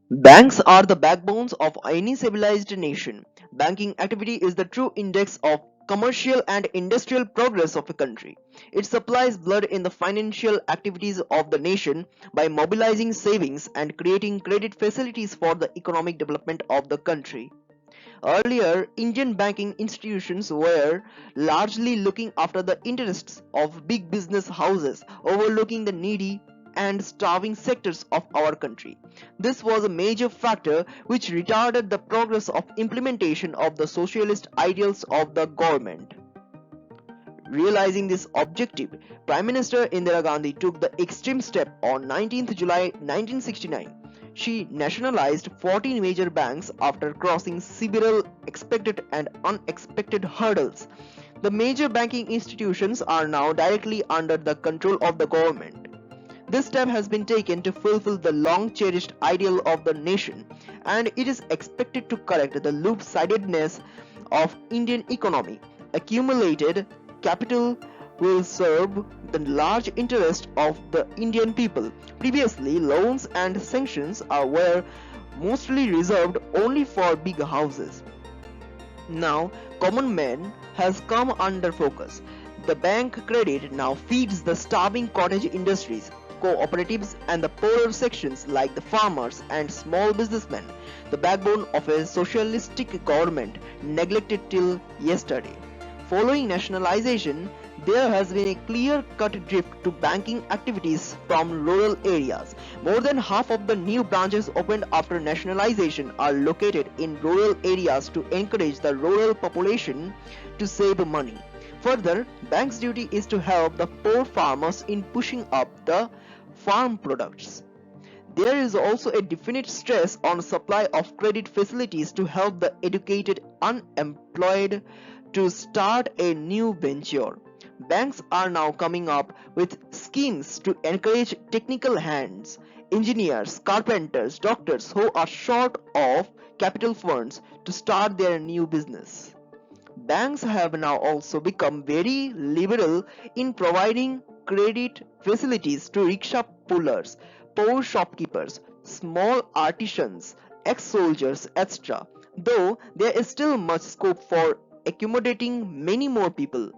Banks are the backbones of any civilized nation. Banking activity is the true index of commercial and industrial progress of a country. It supplies blood in the financial activities of the nation by mobilizing savings and creating credit facilities for the economic development of the country. Earlier, Indian banking institutions were largely looking after the interests of big business houses, overlooking the needy and starving sectors of our country. This was a major factor which retarded the progress of implementation of the socialist ideals of the government. Realizing this objective, Prime Minister Indira Gandhi took the extreme step on 19th July 1969. She nationalized 14 major banks after crossing several expected and unexpected hurdles. The major banking institutions are now directly under the control of the government. This step has been taken to fulfill the long cherished ideal of the nation, and it is expected to correct the loop-sidedness of Indian economy. Accumulated capital will serve the large interest of the Indian people. Previously, loans and sanctions were mostly reserved only for big houses. Now, common man has come under focus. The bank credit now feeds the starving cottage industries, cooperatives, and the poorer sections like the farmers and small businessmen, the backbone of a socialistic government neglected till yesterday. Following nationalization, there has been a clear-cut drift to banking activities from rural areas. More than half of the new branches opened after nationalization are located in rural areas to encourage the rural population to save money. Further, banks' duty is to help the poor farmers in pushing up the farm products. There is also a definite stress on supply of credit facilities to help the educated unemployed to start a new venture. Banks are now coming up with schemes to encourage technical hands, engineers, carpenters, doctors who are short of capital funds to start their new business. Banks have now also become very liberal in providing credit facilities to rickshaw pullers, poor shopkeepers, small artisans, ex-soldiers, etc. Though there is still much scope for accommodating many more people.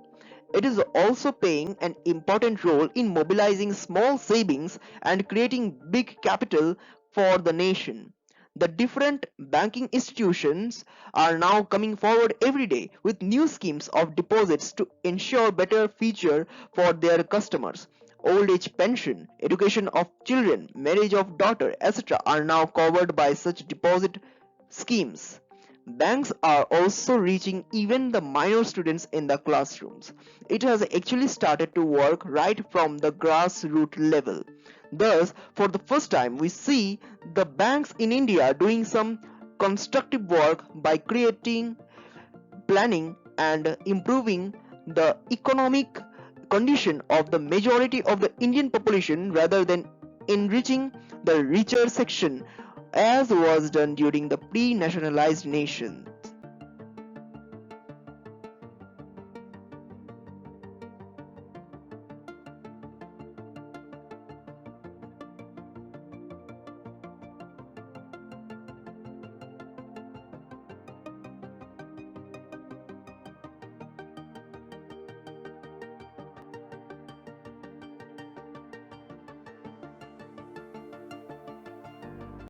It is also playing an important role in mobilizing small savings and creating big capital for the nation. The different banking institutions are now coming forward every day with new schemes of deposits to ensure better future for their customers. Old age pension, education of children, marriage of daughter, etc. are now covered by such deposit schemes. Banks are also reaching even the minor students in the classrooms. It has actually started to work right from the grassroots level. Thus, for the first time, we see the banks in India doing some constructive work by creating, planning, and improving the economic condition of the majority of the Indian population rather than enriching the richer section as was done during the pre-nationalized nation.